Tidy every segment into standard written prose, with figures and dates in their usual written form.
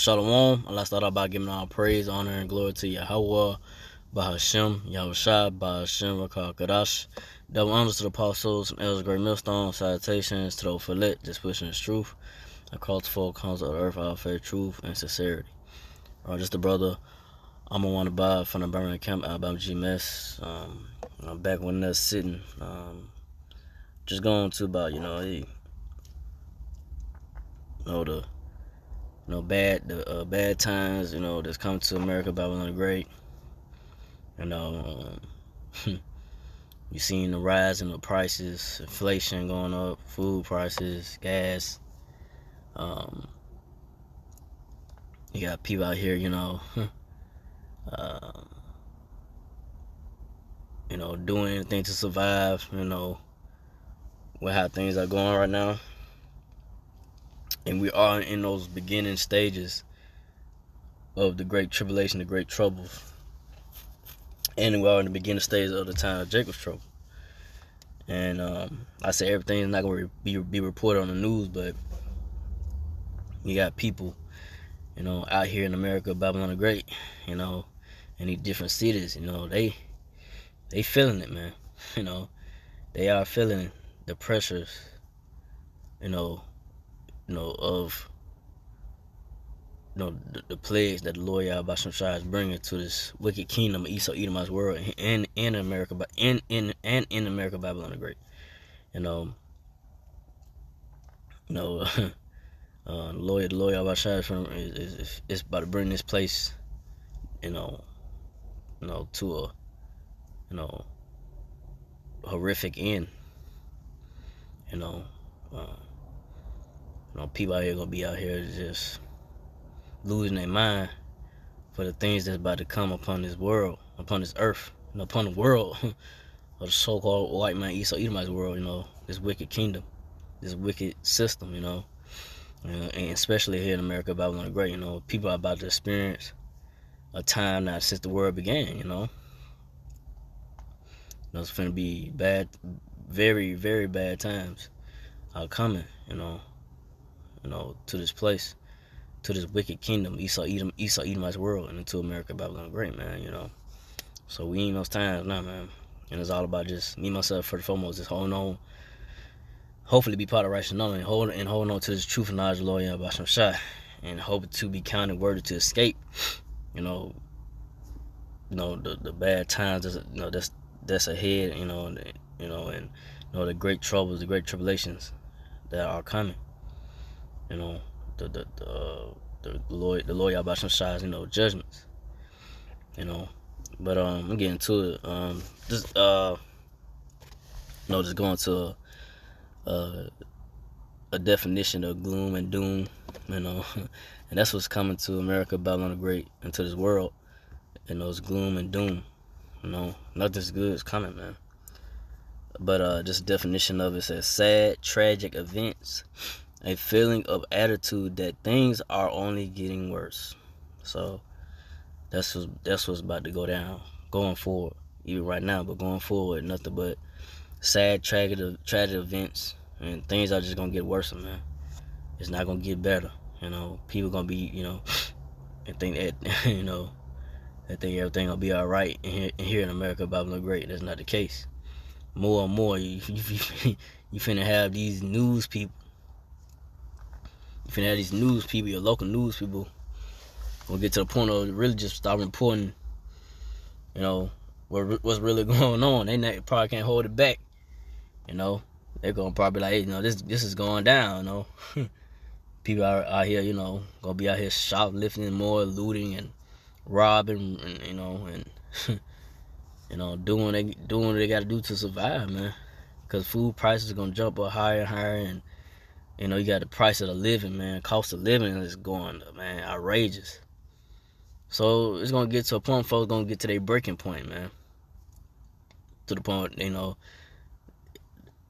Shalom. Allah start out by giving all praise, honor, and glory to Yahweh, Bahashem, Yahushua, Bahashem, Rakal Kadash. Double honors to the apostles and elders, great millstone. Salutations to the Philet, just pushing his truth across the four corners of the earth, all faith, truth, and sincerity. Just the brother, I'm on one about from the Birmingham camp, Alabama GMS. I'm back when they're sitting. Just going to about, bad times, that's coming to America, Babylon the Great. You seen the rise in the prices, inflation going up, food prices, gas. You got people out here, doing anything to survive, with how things are going right now. And we are in those beginning stages of the great tribulation, the great troubles. And we are in the beginning stages of the time of Jacob's trouble. And I say everything is not going to be reported on the news, but you got people, out here in America, Babylon the Great, in these different cities, they feeling it, man. They are feeling the pressures, of the plagues that the Lord Yahweh Shai is bringing to this wicked kingdom of Esau Edomite's world and in America, but in America, Babylon the Great. The Lord Yahweh Shai is about to bring this place, to a horrific end. People out here gonna be out here just losing their mind for the things that's about to come upon this world, upon this earth, upon the world of the so-called white man Esau Edomite's world. This wicked kingdom, this wicked system, and especially here in America, Babylon the Great. People are about to experience a time now since the world began. It's gonna be bad, very, very bad times are coming. To this place, to this wicked kingdom, Esau Edomite's world, and into America, Babylon the Great, man. So we in those times now, man. And it's all about just me, myself, first and foremost, just holding on, hopefully be part of righteous knowledge, and holding on to this truth and knowledge of the Lord Yahweh Shai, and hoping to be counted worthy to escape, the bad times that's ahead, and the great troubles, the great tribulations that are coming. The Lord Yahweh Shai's, judgments. But I'm getting to it. Just going to a definition of gloom and doom, and that's what's coming to America, Babylon the Great, into this world. It's gloom and doom. Nothing's good is coming, man. But just definition of it says sad, tragic events, a feeling of attitude that things are only getting worse. So that's what's about to go down going forward, even right now. But going forward, nothing but sad, tragic events, and things are just gonna get worse, man. It's not gonna get better. People gonna be, and think that, that think everything gonna be all right here in America, Babylon Great. That's not the case. More and more, you finna have these news people. You finna have these news people, your local news people, gonna get to the point of really just start reporting, what's really going on. They probably can't hold it back. They're gonna probably be like, hey, this is going down. People are out here, gonna be out here shoplifting more, looting and robbing, and doing what they gotta do to survive, man. Cause food prices are gonna jump up higher and higher, and you got the price of the living, man. Cost of living is going up, man, outrageous. So it's gonna get to a point, folks gonna get to their breaking point, man. To the point, like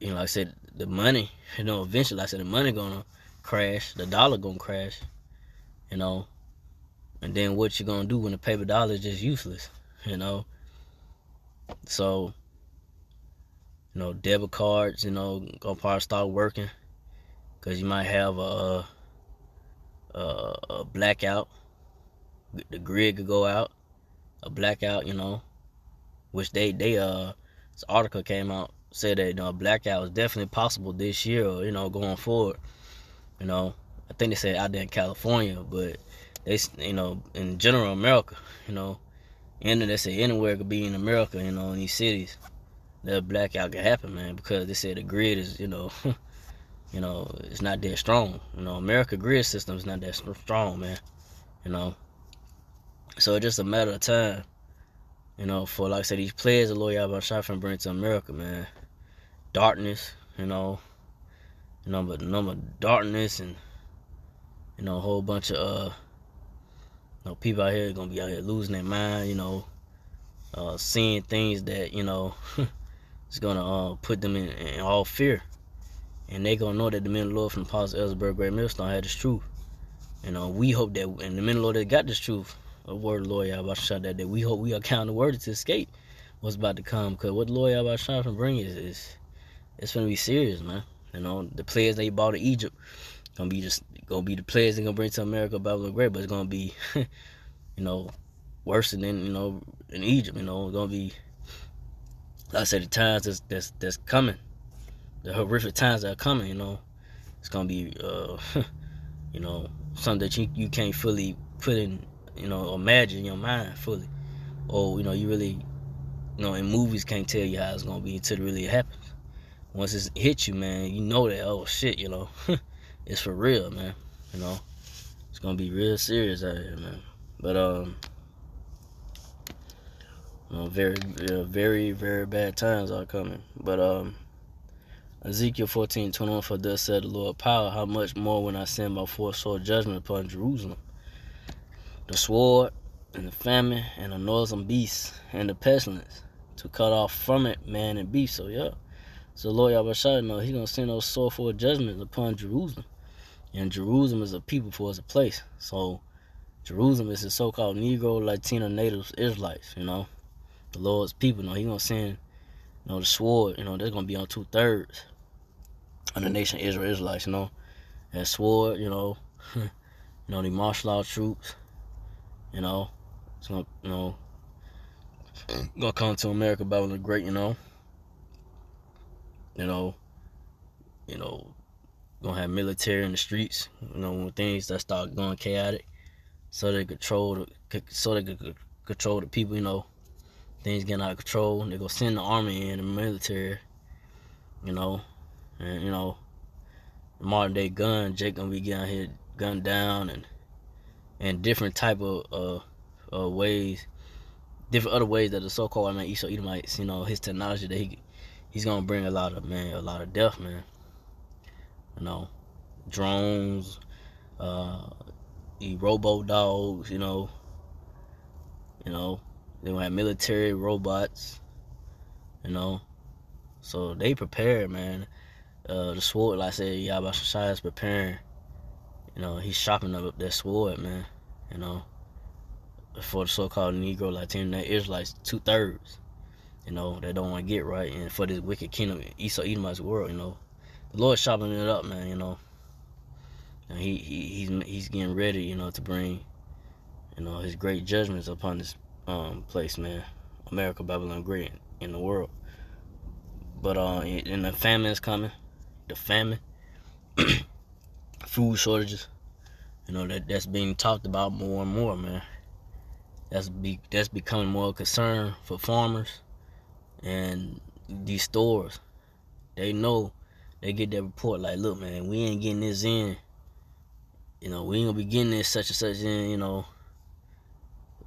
I said, the money, eventually, like I said, the money gonna crash, the dollar gonna crash, and then what you gonna do when the paper dollar is just useless, So, debit cards, gonna probably start working, because you might have a a blackout. The grid could go out, a blackout, which this article came out, said that, a blackout is definitely possible this year, or, going forward. I think they said out there in California, but they, in general America, and they say anywhere could be in America, in these cities, that blackout could happen, man, because they said the grid is, it's not that strong. America grid system is not that strong, man. So it's just a matter of time, for, like I said, these players the Lord Yahweh Shai finna bring to America, man. Darkness, but number darkness, and a whole bunch of people out here gonna be out here losing their mind, seeing things that it's gonna put them in all fear, and they gonna know that the men of the Lord from the Apostle Ellsberg Great Millstone had this truth. We hope that, and the men of the Lord that got this truth, a word of the Lord Yahweh Shai, that we hope we are counting worthy to escape what's about to come, because what the Lord Yahweh Shai can bring is it's gonna be serious, man. The players they bought in Egypt gonna be the players they gonna bring to America, Babylon Great, but it's gonna be worse than in Egypt. It's gonna be, like I said, the times that's coming, the horrific times that are coming. It's gonna be something that you can't fully put in, imagine in your mind fully, or you really, in movies can't tell you how it's gonna be until it really happens. Once it hits you, man, you know that, oh shit, it's for real, man. It's gonna be real serious out here, man. But very, very, very bad times are coming. But Ezekiel 14:21, for thus said the Lord power, how much more when I send my four-sword judgment upon Jerusalem, the sword and the famine and the noisome beasts and the pestilence, to cut off from it man and beast. So yeah. So Lord Yahweh Shai, He's gonna send those sword judgments upon Jerusalem. And Jerusalem is a people for us a place. So Jerusalem is the so-called Negro, Latino, Native Israelites, the Lord's people. He's gonna send, the sword, they're gonna be on 2/3 of the nation of Israel Israelites, that sword, the martial law troops, it's gonna, gonna come to America, Babylon the Great, gonna have military in the streets, when things that start going chaotic, so they could control the people, things getting out of control. They're gonna send the army in, the military, and the modern day gun, Jake gonna be getting here gunned down, and different type of ways, different other ways that the so-called Edomites, his technology that he's gonna bring a lot of death, man. Drones, robo dogs, they gonna have military robots, so they prepare, man. The sword, like I said, Yahweh Shai is preparing, he's chopping up that sword, man, for the so-called Negro, Latino, Israelites, 2/3, that don't want to get right, and for this wicked kingdom, Edomites world, the Lord's chopping it up, man, and he's getting ready, to bring, his great judgments upon this place, man, America, Babylon Great, in the world. But and the famine is coming, the famine, food shortages, that's being talked about more and more, man. That's becoming more a concern for farmers and these stores. They know, they get that report like, look, man, we ain't getting this in. We ain't gonna be getting this such and such in,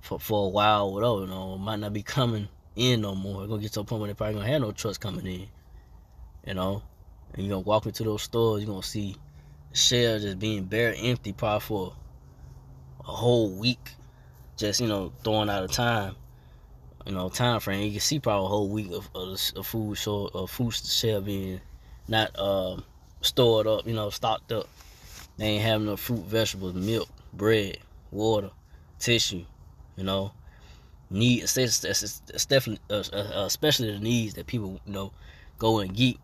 for a while, whatever. It might not be coming in no more. It's gonna get to a point where they probably gonna have no trucks coming in. And you're gonna walk into those stores, you're gonna see the shelves just being bare empty, probably for a whole week. Just throwing out a time frame. You can see probably a whole week of food shelf being not stored up, stocked up. They ain't having no fruit, vegetables, milk, bread, water, tissue, especially the needs that people go and get,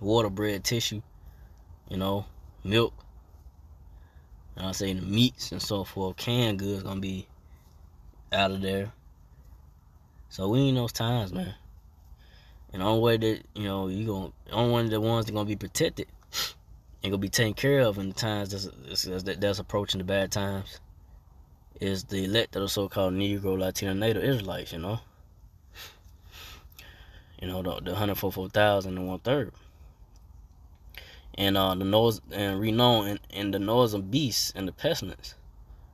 water, bread, tissue, milk, And I say the meats and so forth, canned goods gonna be out of there. So we in those times, man. And the only way that, you know, the only one of the ones that gonna be protected and gonna be taken care of in the times that's approaching the bad times is the elect of the so-called Negro, Latino, Native Israelites, you know. You know, the 144,000 and 1/3. And the noise and renown and the noise of beasts and the pestilence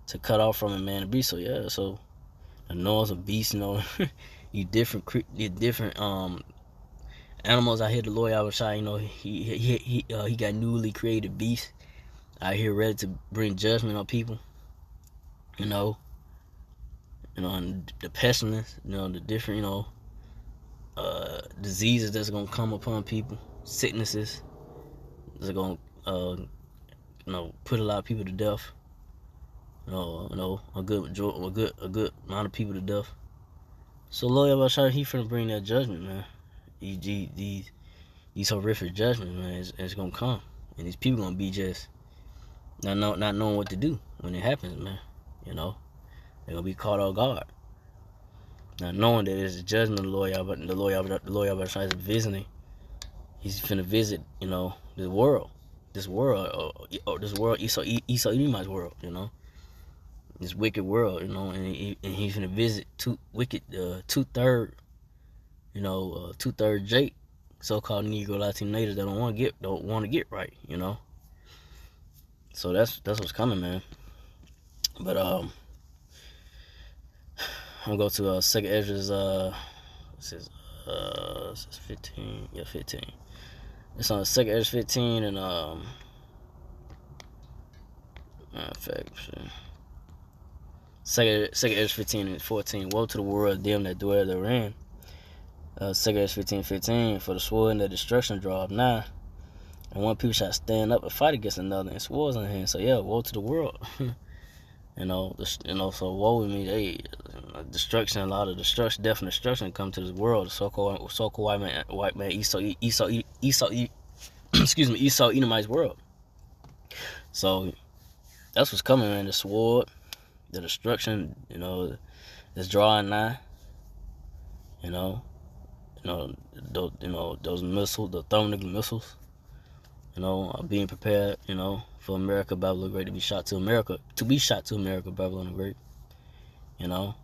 to cut off from a man and beast. So yeah, so the noise of beasts, you know, you different animals out here. The Lord Yahushua, you know, he got newly created beasts out here ready to bring judgment on people. You know, and the pestilence, you know, the different, you know, diseases that's gonna come upon people, sicknesses that's gonna, you know, put a lot of people to death. You know, a good amount of people to death. So Lord Yahushua, he finna bring that judgment, man. These horrific judgments, man, it's gonna come, and these people gonna be just not knowing what to do when it happens, man. You know, they're gonna be caught off guard, not knowing that it's a judgment of the Lord Yahushua is visiting. He's finna visit, you know, this world, Esau Edomite's world, you know, this wicked world, you know, and he's finna visit two-third Jake, so-called Negro, Latino natives that don't want to get right, you know. So that's what's coming, man. But I'm gonna go to Second Ezra's this is 15, 15. It's on Second Ezra 15 and Second Ezra 15 and 14. Woe to the world, them that dwell therein. Second Ezra 15, for the sword and the destruction draweth nigh, and one people shall stand up and fight against another, and swords in hand. So yeah, woe to the world. you know, so woe with me. Destruction, a lot of destruction, death and destruction come to this world. The so-called white man, Esau, excuse me, Esau Edomite's world. So that's what's coming, man. The sword, the destruction, you know, is drawing nigh. Those missiles, the thermal missiles, you know, are being prepared, you know, for America, Babylon the Great to be shot to America, Babylon the Great, you know,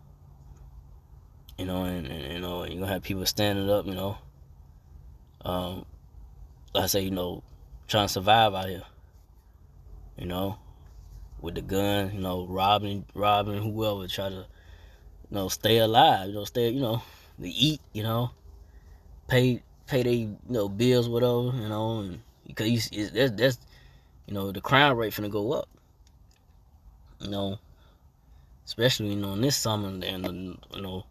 and you know, you're gonna have people standing up, you know, like I say, you know, trying to survive out here, you know, with the gun, you know, robbing whoever, try to, you know, stay alive, you know, to eat, you know, pay their, you know, bills, whatever, you know, and because that's you know, the crime rate finna go up, you know, especially, you know, in this summer, and you know,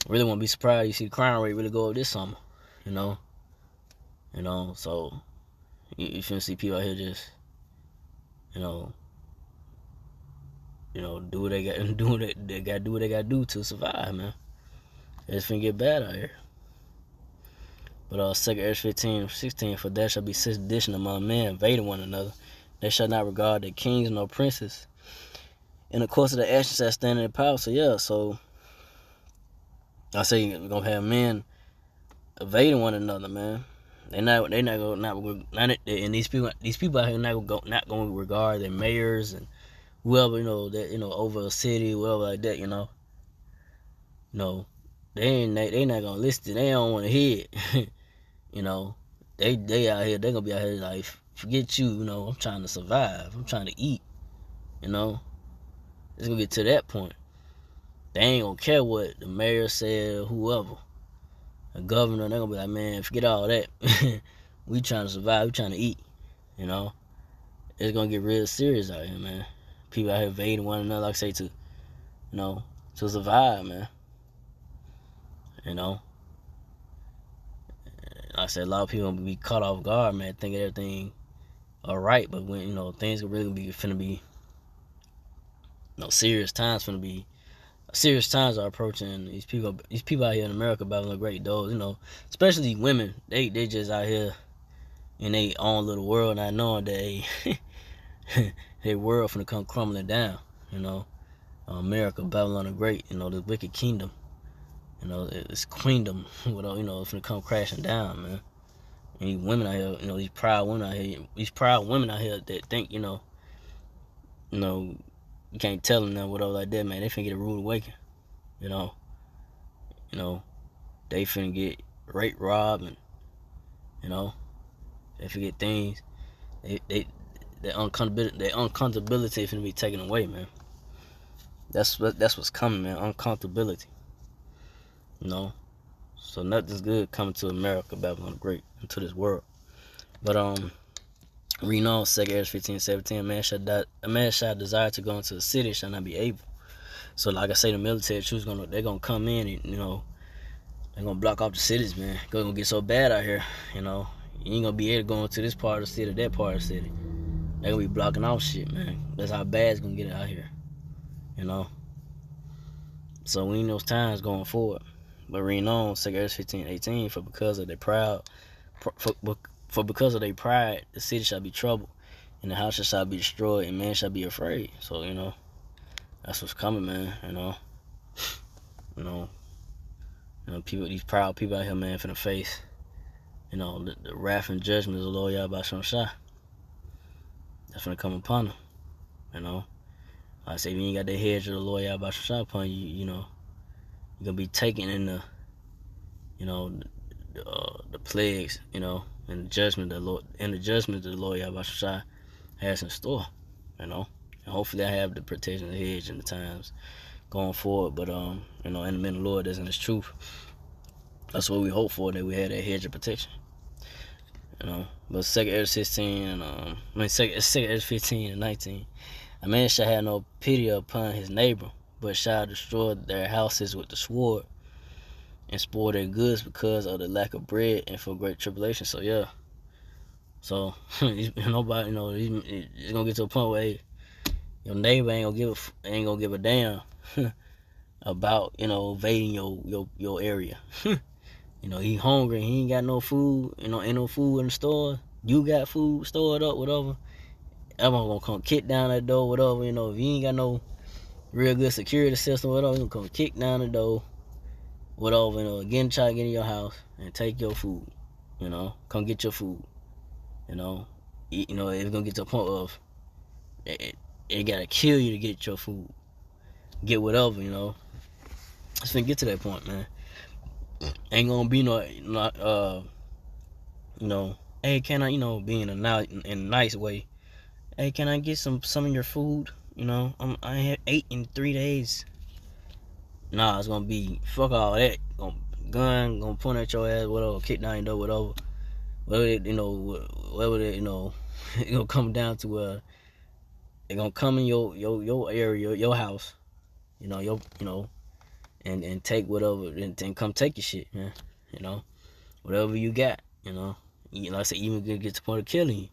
really won't be surprised you see the crime rate really go up this summer, you know, so you finna see people out here just, you know, do what they got to do what they got to do to survive, man. It's finna get bad out here. But 2 Ezra 15, 16, for there shall be sedition among men, invading one another. They shall not regard their kings nor princes. In the course of the actions that stand in power. So yeah, so I say we're gonna have men evading one another, man. And these people out here not gonna regard their mayors and whoever, you know, that, you know, over a city, whatever like that, you know. No, they not gonna listen. They don't want to hear it. You know, they out here. They gonna be out here like, forget you. You know, I'm trying to survive. I'm trying to eat. You know, it's gonna get to that point. They ain't gonna care what the mayor said, whoever, the governor. They gonna be like, man, forget all that. We trying to survive. We trying to eat. You know, it's gonna get real serious out here, man. People out here invading one another, like I say, to, you know, to survive, man. You know, like I said, a lot of people gonna be caught off guard, man, thinking everything all right, but when, you know, things are really finna be, you know, serious times are approaching. These people out here in America, Babylon Great, those, you know, especially women, they just out here in their own little world, not knowing that Their world finna come crumbling down, you know. America, Babylon the Great, you know, the wicked kingdom, you know, it's queendom, without, you know, it's finna come crashing down, man. And these women out here, you know, these proud women out here that think, you know, you can't tell them nothing, whatever like that, man. They finna get a rude awakening, you know. They finna get raped, robbed, and, you know, they forget things. Their uncomfortability finna be taken away, man. That's what's coming, man. Uncomfortability, you know. So nothing's good coming to America, Babylon the Great, into this world. But reading on 2 Ezra 15:17, a man shall desire to go into the city shall not be able. So like I say, the military troops they're gonna come in and, you know, they're gonna block off the cities, man. It's gonna get so bad out here, you know. You ain't gonna be able to go into this part of the city, that part of the city. They're gonna be blocking off shit, man. That's how bad it's gonna get out here, you know. So we need those times going forward. But reading on 2 Ezra 15:18, for because of their pride, the city shall be troubled, and the houses shall be destroyed, and man shall be afraid. So, you know, that's what's coming, man. You know, these proud people out here, man, finna face, you know, the wrath and judgment of the Lord Yahweh Shah. That's finna come upon them, you know. I say, if you ain't got the hedge of the Lord Yahweh Shah upon you, you know, you're gonna be taken in the, you know, the plagues, you know, and the judgment of the Lord Yahweh Shah has in store, you know. And hopefully I have the protection of the hedge in the times going forward. But you know, in the minute of the Lord that's in His truth. That's what we hope for, that we had that hedge of protection, you know. But 2 Ezra 15:19, a man shall have no pity upon his neighbor, but shall destroy their houses with the sword, and spoil their goods because of the lack of bread and for great tribulation. So yeah, so nobody, you know, it's gonna get to a point where your neighbor ain't gonna give a damn about, you know, invading your area. You know, he hungry, he ain't got no food, you know, ain't no food in the store. You got food stored up, whatever. Everyone gonna come kick down that door, whatever. You know, if you ain't got no real good security system, whatever, you gonna come kick down the door, whatever. You know, again, try to get in your house and take your food. You know, come get your food. You know, you know, it's gonna get to a point of it gotta kill you to get your food, get whatever. You know, it's gonna get to that point, man. Ain't gonna be no, you know, hey, can I, you know, be in a nice way. Hey, can I get some of your food? You know, I have 8 in 3 days. Nah, it's gonna be fuck all that. Gonna point at your ass, whatever, kick down your door, whatever. Whatever it, you know, whatever it, you know, it gonna come down to it gonna come in your area, your house, you know, and take whatever, and come take your shit, man. You know, whatever you got, you know. Like I said, even get to the point of killing you,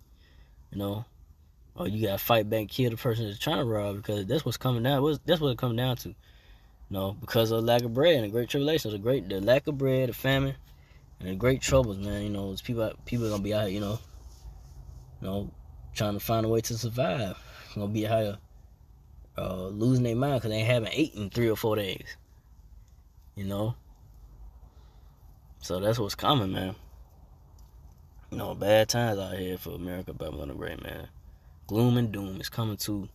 you know. Or you gotta fight back and kill the person that's trying to rob, because that's what's coming down. That's what it comes down to, you know, because of the lack of bread and the great tribulations, the lack of bread, the famine, and the great troubles, man. You know, people are gonna be out here, you know, trying to find a way to survive. Gonna be out here losing their mind because they haven't eaten 3 or 4 days, you know. So that's what's coming, man. You know, bad times out here for America, Babylon the Great, man. Gloom and doom is coming to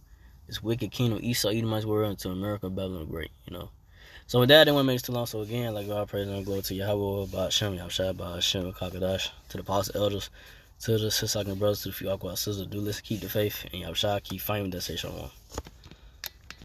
this wicked kingdom, Esau, Edomite's world, into America, Babylon the Great, you know. So with that, I didn't want to make this too long. So again, like God, praise and glory to Yahweh, Ba'ashem, Yahshua, Ba'ashem, Kakadash, to the apostle elders, to the sister brothers, to the few aqua sisters, do listen, keep the faith, and Yahshua, keep fighting with that say shalom.